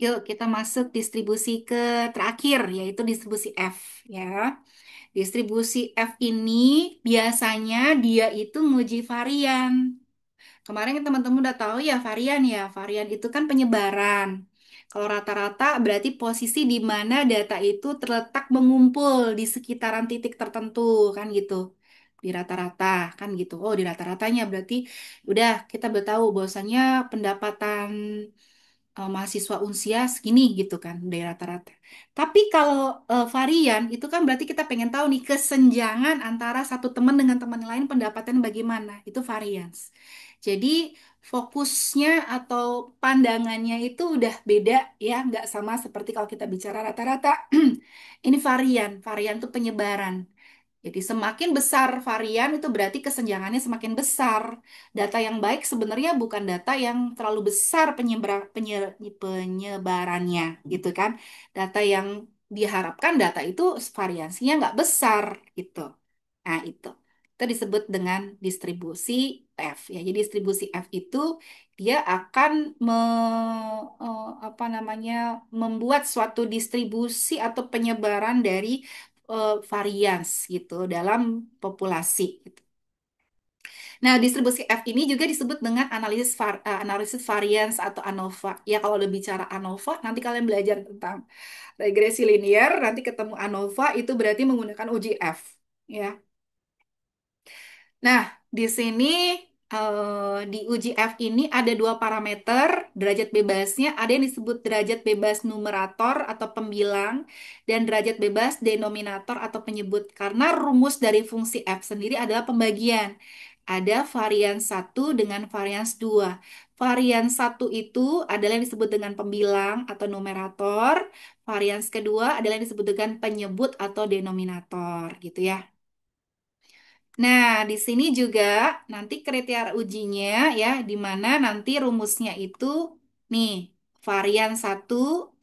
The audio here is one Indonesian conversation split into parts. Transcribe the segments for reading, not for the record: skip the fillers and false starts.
Yuk kita masuk distribusi ke terakhir, yaitu distribusi F ya. Distribusi F ini biasanya dia itu nguji varian. Kemarin kan teman-teman udah tahu ya varian ya. Varian itu kan penyebaran. Kalau rata-rata berarti posisi di mana data itu terletak mengumpul di sekitaran titik tertentu kan gitu. Di rata-rata kan gitu. Oh, di rata-ratanya berarti udah kita udah tahu bahwasanya pendapatan mahasiswa Unsia segini gitu kan dari rata-rata. Tapi kalau varian itu kan berarti kita pengen tahu nih kesenjangan antara satu teman dengan teman lain pendapatan bagaimana. Itu varians. Jadi fokusnya atau pandangannya itu udah beda ya, nggak sama seperti kalau kita bicara rata-rata. Ini varian, varian itu penyebaran. Jadi semakin besar varian itu berarti kesenjangannya semakin besar. Data yang baik sebenarnya bukan data yang terlalu besar penyebarannya gitu kan. Data yang diharapkan data itu variasinya nggak besar gitu. Nah itu. Itu disebut dengan distribusi F ya. Jadi distribusi F itu dia akan apa namanya membuat suatu distribusi atau penyebaran dari varians gitu dalam populasi gitu. Nah, distribusi F ini juga disebut dengan analisis varians atau ANOVA. Ya, kalau udah bicara ANOVA, nanti kalian belajar tentang regresi linear, nanti ketemu ANOVA itu berarti menggunakan uji F. Ya. Nah, di sini di uji F ini ada dua parameter derajat bebasnya. Ada yang disebut derajat bebas numerator atau pembilang dan derajat bebas denominator atau penyebut. Karena rumus dari fungsi F sendiri adalah pembagian. Ada varian satu dengan varian 2. Varian satu itu adalah yang disebut dengan pembilang atau numerator. Varian kedua adalah yang disebut dengan penyebut atau denominator, gitu ya. Nah, di sini juga nanti kriteria ujinya ya, di mana nanti rumusnya itu nih, varian satu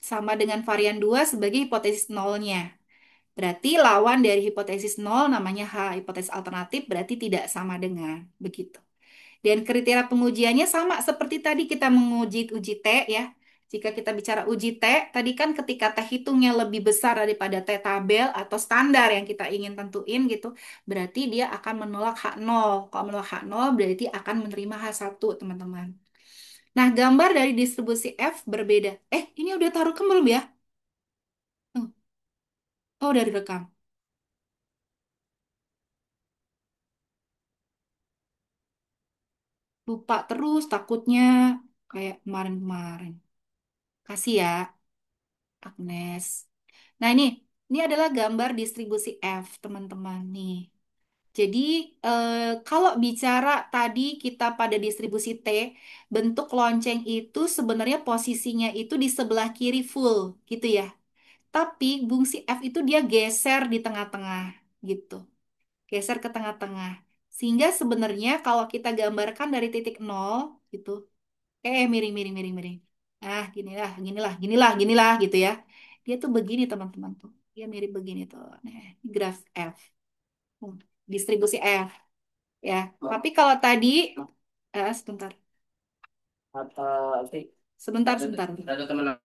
sama dengan varian 2 sebagai hipotesis nolnya. Berarti lawan dari hipotesis nol namanya H, hipotesis alternatif berarti tidak sama dengan begitu. Dan kriteria pengujiannya sama seperti tadi kita menguji uji T ya. Jika kita bicara uji T, tadi kan ketika T hitungnya lebih besar daripada T tabel atau standar yang kita ingin tentuin gitu, berarti dia akan menolak H0. Kalau menolak H0 berarti akan menerima H1, teman-teman. Nah, gambar dari distribusi F berbeda. Ini udah taruh ke belum ya? Oh, oh, udah direkam. Lupa terus takutnya kayak kemarin-kemarin. Kasih ya, Agnes. Nah, ini adalah gambar distribusi F, teman-teman nih. Jadi, kalau bicara tadi kita pada distribusi T, bentuk lonceng itu sebenarnya posisinya itu di sebelah kiri full, gitu ya. Tapi fungsi F itu dia geser di tengah-tengah, gitu. Geser ke tengah-tengah. Sehingga sebenarnya kalau kita gambarkan dari titik nol, gitu. Miring, miring, miring, miring. Ginilah, ginilah, ginilah, ginilah, gitu ya. Dia tuh begini, teman-teman tuh. Dia mirip begini tuh. Nah, ini graf F. Hmm, Distribusi F. Ya. Tapi kalau tadi, sebentar. Sebentar, sebentar.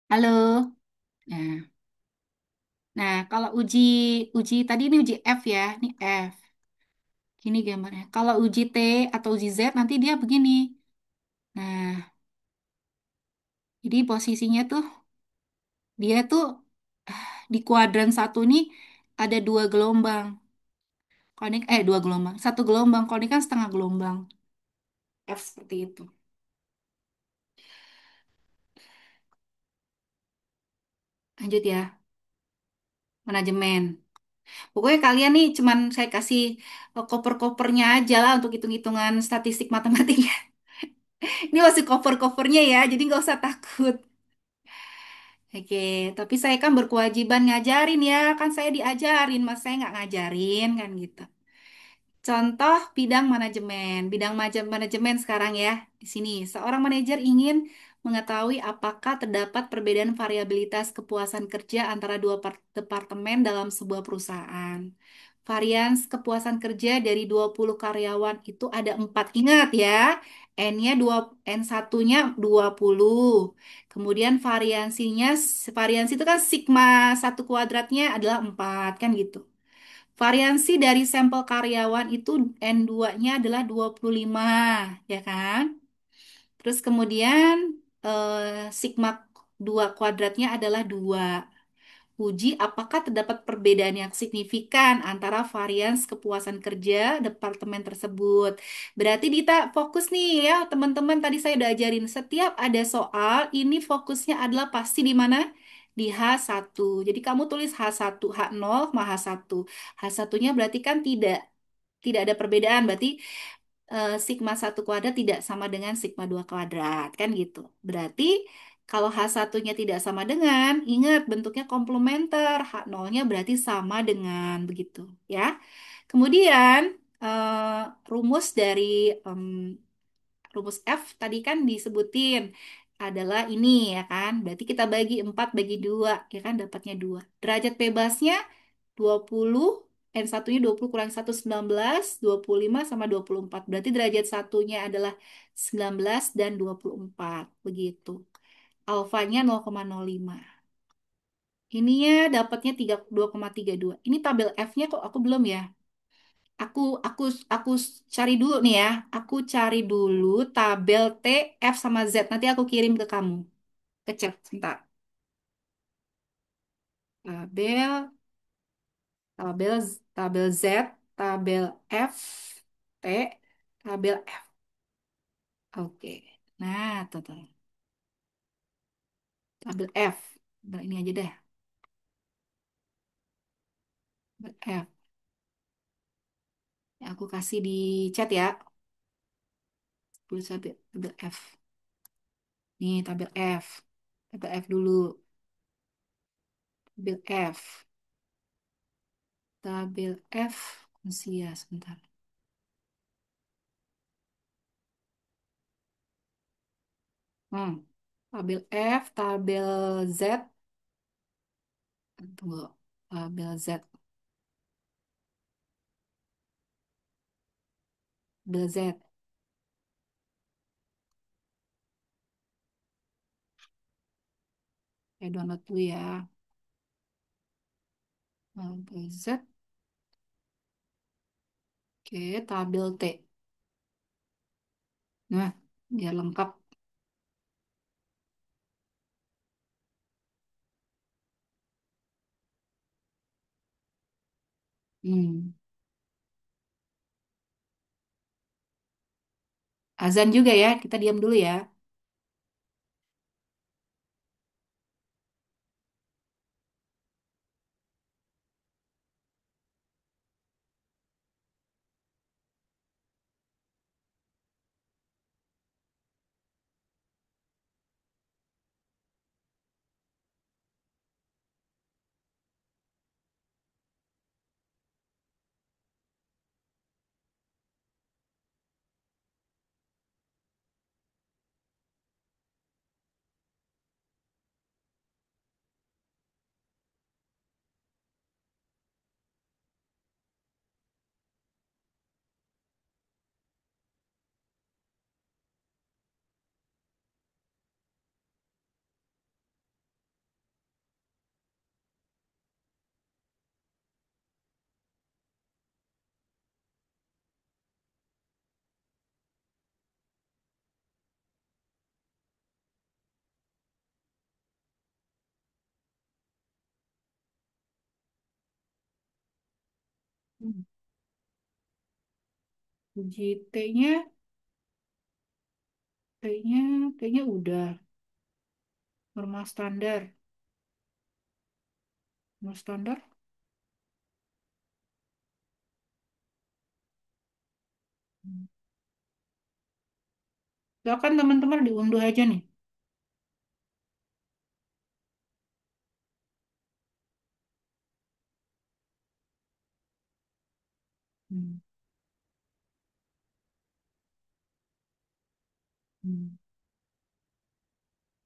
Halo. Nah, nah kalau uji uji tadi ini uji F ya, ini F. Gini gambarnya. Kalau uji T atau uji Z nanti dia begini. Nah, jadi posisinya tuh dia tuh di kuadran satu nih ada dua gelombang. Kalau ini dua gelombang, satu gelombang. Kalau ini kan setengah gelombang. F seperti itu. Lanjut ya, manajemen. Pokoknya kalian nih cuman saya kasih koper-kopernya aja lah untuk hitung-hitungan statistik matematika. Ini masih cover-covernya ya, jadi nggak usah takut. Oke, tapi saya kan berkewajiban ngajarin ya, kan saya diajarin, mas saya nggak ngajarin kan gitu. Contoh bidang manajemen sekarang ya. Di sini, seorang manajer ingin mengetahui apakah terdapat perbedaan variabilitas kepuasan kerja antara dua departemen dalam sebuah perusahaan. Varians kepuasan kerja dari 20 karyawan itu ada 4. Ingat ya, N-nya 2, N1-nya 20. Kemudian variansi itu kan sigma satu kuadratnya adalah 4 kan gitu. Variansi dari sampel karyawan itu N2-nya adalah 25, ya kan? Terus kemudian sigma 2 kuadratnya adalah 2. Uji apakah terdapat perbedaan yang signifikan antara varians kepuasan kerja departemen tersebut. Berarti Dita fokus nih ya, teman-teman tadi saya udah ajarin. Setiap ada soal, ini fokusnya adalah pasti di mana? Di H1. Jadi kamu tulis H1, H0 sama H1. H1-nya berarti kan tidak ada perbedaan, berarti sigma satu kuadrat tidak sama dengan sigma 2 kuadrat, kan gitu. Berarti kalau H1-nya tidak sama dengan, ingat bentuknya komplementer, H0-nya berarti sama dengan begitu, ya. Kemudian rumus dari em, rumus F tadi kan disebutin adalah ini ya kan. Berarti kita bagi 4 bagi 2 ya kan dapatnya 2. Derajat bebasnya 20, n satunya 20 kurang 1 19, 25 sama 24. Berarti derajat satunya adalah 19 dan 24. Begitu. Alfanya 0,05. Ininya dapatnya 2,32. Ini tabel F-nya kok aku belum ya? Aku aku aku cari dulu nih ya. Aku cari dulu tabel T, F sama Z. Nanti aku kirim ke kamu. Kecek, sebentar. Tabel, tabel Z, tabel F, T, tabel F. Oke. Nah, tuh, tuh. Tabel F. Nah, ini aja deh. Tabel F. Yang aku kasih di chat ya. Tulis tabel F. Nih, tabel F. Tabel F dulu. Tabel F. Tabel F. Usia, sebentar. Hmm. Tabel F, tabel Z. Tunggu. Tabel Z. Tabel Z. Saya download dulu ya. Tabel Z. Oke, tabel T. Nah, biar lengkap. Hmm. Azan juga ya. Kita diam dulu ya. Uji T-nya udah normal standar. Normal standar. Silakan teman-teman diunduh aja nih. Hmm. Hmm.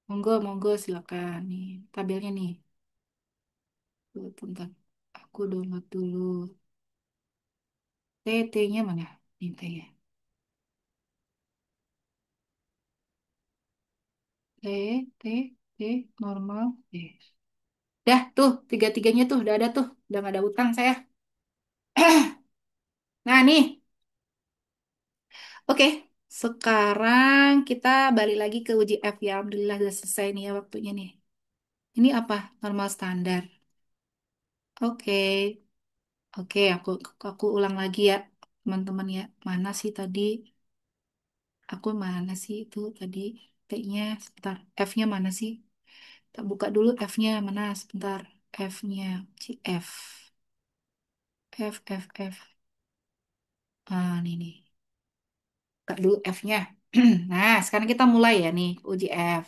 Monggo, monggo silakan nih tabelnya nih. Tuh, bentar. Aku download dulu. T-nya mana? Ini T ya. T, normal. Dah tuh, tiga-tiganya tuh udah ada tuh. Udah nggak ada utang saya. Nah nih, oke. Sekarang kita balik lagi ke uji F ya. Alhamdulillah udah selesai nih ya waktunya nih. Ini apa? Normal standar. Oke, oke. Aku ulang lagi ya, teman-teman ya. Mana sih tadi? Aku mana sih itu tadi? T-nya, sebentar. F-nya mana sih? Tak buka dulu F-nya mana? Sebentar. F-nya, F. F. Ah, nih. Buka dulu F-nya. Nah, sekarang kita mulai ya nih, uji F.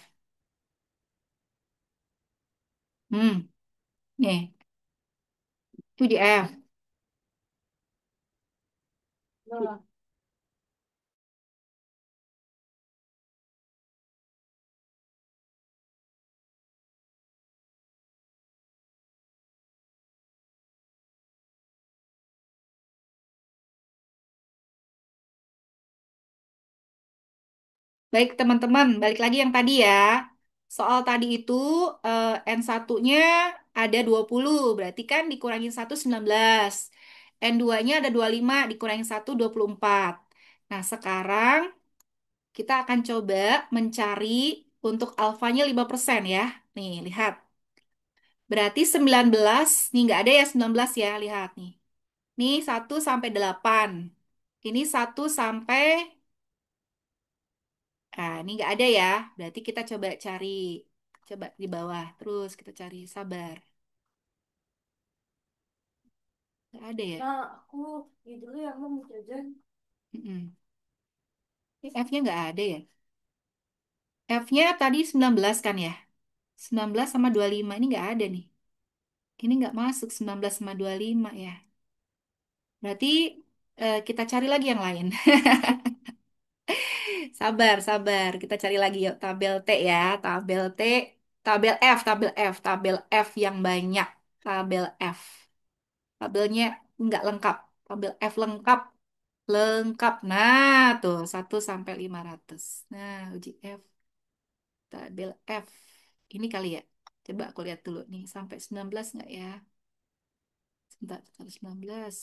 Hmm, nih, uji F. Baik, teman-teman, balik lagi yang tadi ya. Soal tadi itu n satunya ada 20, berarti kan dikurangin 1, 19. N duanya ada 25, dikurangin 1, 24. Nah, sekarang kita akan coba mencari untuk alfanya 5% ya. Nih, lihat. Berarti 19, nih nggak ada ya 19 ya, lihat nih. Nih 1 sampai 8. Ini 1 sampai, nah ini nggak ada ya. Berarti kita coba cari, coba di bawah. Terus kita cari, sabar. Nggak ada ya. Nah, aku ini dulu yang mau jajan. Mm-mm. Ini F-nya nggak ada ya. F-nya tadi 19 kan ya. 19 sama 25 ini nggak ada nih. Ini nggak masuk 19 sama 25 ya. Berarti kita cari lagi yang lain. Sabar, sabar. Kita cari lagi yuk tabel T ya. Tabel T, tabel F yang banyak. Tabel F. Tabelnya nggak lengkap. Tabel F lengkap. Lengkap. Nah, tuh 1 sampai 500. Nah, uji F. Tabel F. Ini kali ya. Coba aku lihat dulu nih. Sampai 19 nggak ya? Sebentar, sebentar, 19.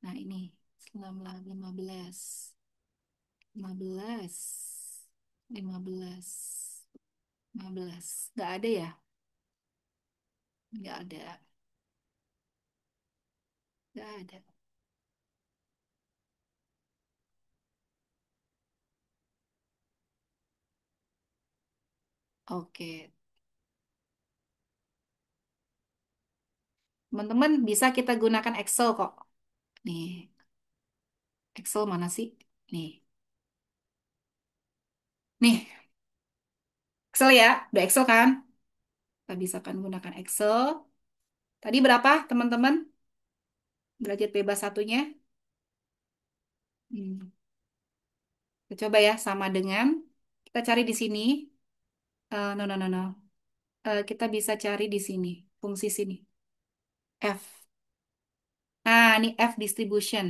Nah, ini. 19, 15. 15. 15. 15. Nggak ada ya? Nggak ada. Nggak ada. Oke. Teman-teman bisa kita gunakan Excel kok. Nih, Excel mana sih? Nih. Nih, Excel ya. Udah Excel kan? Kita bisa kan gunakan Excel. Tadi berapa, teman-teman? Derajat bebas satunya? Hmm. Kita coba ya, sama dengan kita cari di sini. No, no, no, no. Kita bisa cari di sini, fungsi sini. F. Nah, ini F distribution.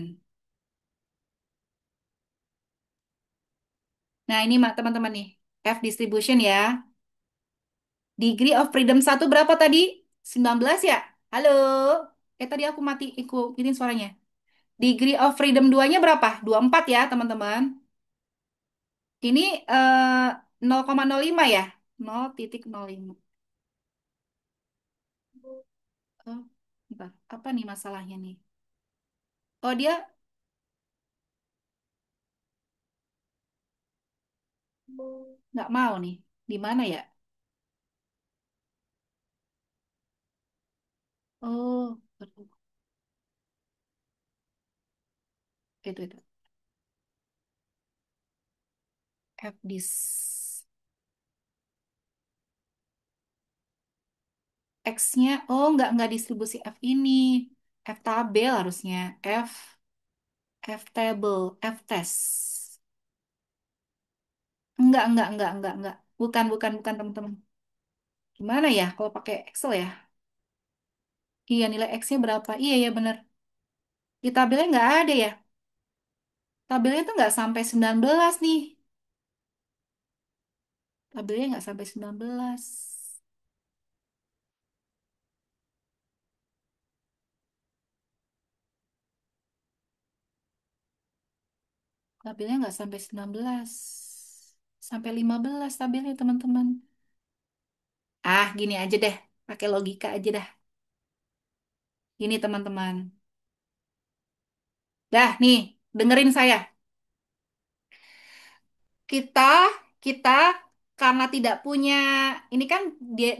Nah, ini teman-teman nih. F distribution ya. Degree of freedom satu berapa tadi? 19 ya? Halo? Tadi aku ini suaranya. Degree of freedom 2-nya berapa? 24 ya, teman-teman. Ini 0,05 ya? 0,05. Oh, bentar. Apa nih masalahnya nih? Oh, dia Nggak mau nih. Di mana ya? Oh, itu. FDIS. X-nya, oh nggak distribusi F ini. F tabel harusnya. F table, F test. Enggak. Bukan teman-teman. Gimana ya kalau pakai Excel ya? Iya, nilai X-nya berapa? Iya, ya bener. Di tabelnya nggak ada ya. Tabelnya tuh nggak sampai 19 nih. Tabelnya nggak sampai 19. Tabelnya nggak sampai 19. Sampai 15 tabelnya, teman-teman. Ah, gini aja deh. Pakai logika aja dah. Ini, teman-teman. Dah, nih. Dengerin saya. Kita, kita karena tidak punya, ini kan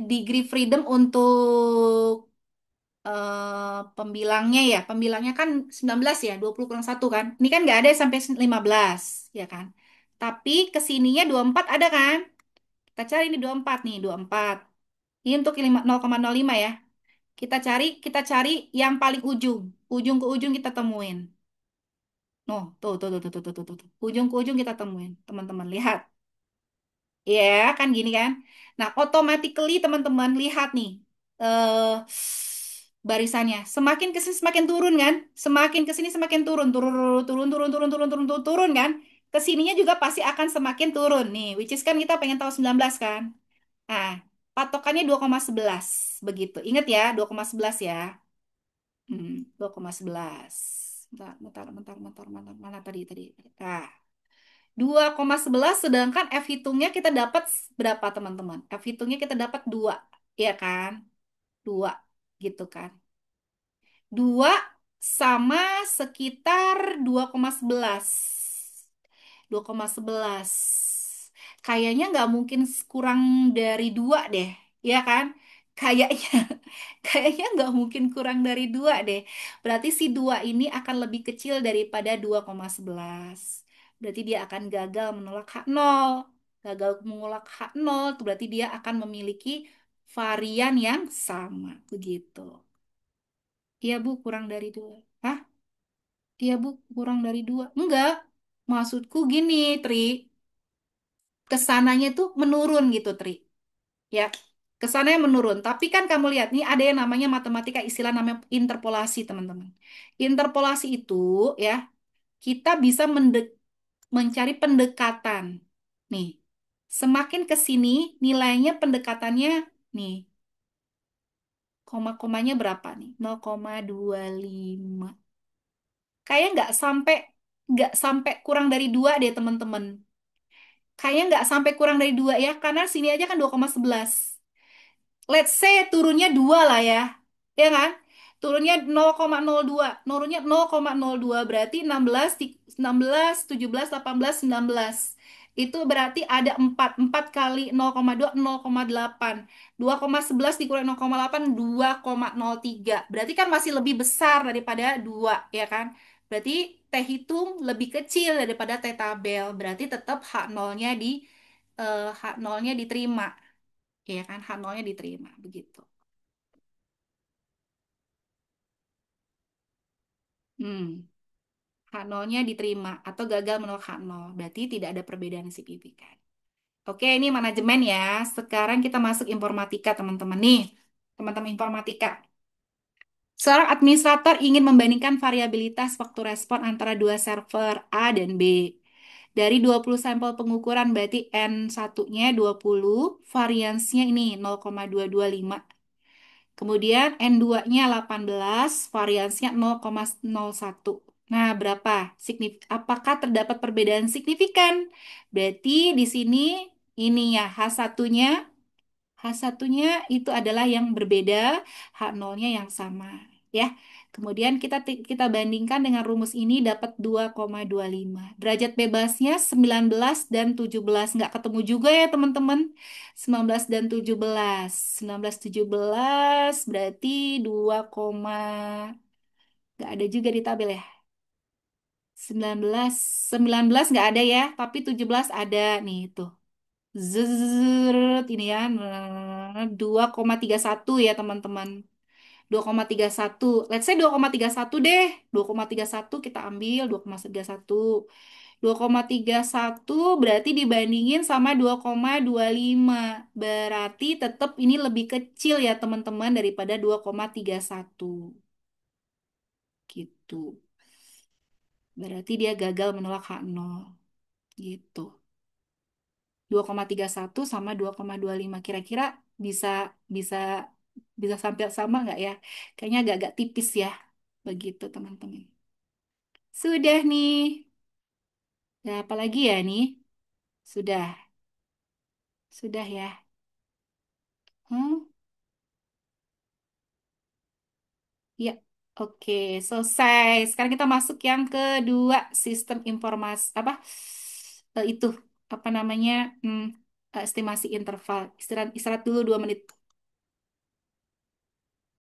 degree freedom untuk pembilangnya ya. Pembilangnya kan 19 ya, 20 kurang satu kan. Ini kan nggak ada sampai 15 ya kan. Tapi kesininya 24 ada kan? Kita cari ini 24 nih, 24. Ini untuk 0,05 ya. Kita cari yang paling ujung. Ujung ke ujung kita temuin. Oh, tuh. Ujung ke ujung kita temuin. Teman-teman, lihat. Ya, kan gini kan. Nah, automatically teman-teman lihat nih. eh barisannya. Semakin ke sini semakin turun kan? Semakin ke sini semakin turun, turun kan? Kesininya juga pasti akan semakin turun nih. Which is kan kita pengen tahu 19 kan? Nah, patokannya 2,11 begitu. Ingat ya, 2,11 ya. 2,11. Bentar. Mana tadi? Nah, 2,11 sedangkan F hitungnya kita dapat berapa teman-teman? F hitungnya kita dapat 2, ya kan? 2 gitu kan. 2 sama sekitar 2,11. 2,11. Kayaknya nggak mungkin kurang dari 2 deh, ya kan? Kayaknya kayaknya nggak mungkin kurang dari 2 deh. Berarti si 2 ini akan lebih kecil daripada 2,11. Berarti dia akan gagal menolak H0. Gagal menolak H0, itu berarti dia akan memiliki varian yang sama. Begitu. Iya, Bu, kurang dari 2. Hah? Iya, Bu, kurang dari 2. Enggak. Maksudku gini, Tri. Kesananya tuh menurun gitu, Tri. Ya, kesananya menurun. Tapi kan kamu lihat nih ada yang namanya matematika, istilah namanya interpolasi, teman-teman. Interpolasi itu ya, kita bisa mencari pendekatan. Nih, semakin ke sini nilainya pendekatannya nih, koma-komanya berapa nih? 0,25. Kayaknya nggak sampai kurang dari 2 deh, teman-teman. Kayaknya nggak sampai kurang dari 2 ya, karena sini aja kan 2,11. Let's say turunnya 2 lah ya. Ya kan? Turunnya 0,02. Turunnya 0,02 berarti 16, 16, 17, 18, 19. Itu berarti ada 4. 4 kali 0,2, 0,8. 2,11 dikurangi 0,8, 2,03. Berarti kan masih lebih besar daripada 2, ya kan? Berarti T hitung lebih kecil daripada T tabel. Berarti tetap H0-nya diterima. Ya kan, H0-nya diterima begitu. Hmm, H0-nya diterima atau gagal menolak H0. Berarti tidak ada perbedaan yang signifikan. Oke, ini manajemen ya. Sekarang kita masuk informatika, teman-teman. Nih, teman-teman informatika. Seorang administrator ingin membandingkan variabilitas waktu respon antara dua server A dan B. Dari 20 sampel pengukuran berarti N1-nya 20, variansnya ini 0,225. Kemudian N2-nya 18, variansnya 0,01. Nah, berapa? Apakah terdapat perbedaan signifikan? Berarti di sini ini ya H1-nya itu adalah yang berbeda, H0-nya yang sama. Ya. Kemudian kita bandingkan dengan rumus ini dapat 2,25. Derajat bebasnya 19 dan 17. Nggak ketemu juga ya teman-teman. 19 dan 17. 19, 17 berarti 2, nggak ada juga di tabel ya. 19, 19 nggak ada ya, tapi 17 ada nih tuh. Zzzzt, ini ya. 2,31 ya teman-teman. 2,31. Let's say 2,31 deh. 2,31 kita ambil 2,31. 2,31 berarti dibandingin sama 2,25. Berarti tetap ini lebih kecil ya teman-teman daripada 2,31. Gitu. Berarti dia gagal menolak H0. Gitu. 2,31 sama 2,25. Kira-kira bisa bisa bisa sampai sama nggak ya? Kayaknya agak-agak tipis ya. Begitu teman-teman. Sudah nih. Nah, apalagi ya nih? Sudah. Sudah ya. Hmm? Ya. Oke, selesai. Sekarang kita masuk yang kedua, sistem informasi apa? Itu apa namanya? Estimasi interval. Istirahat, istirahat dulu 2 menit.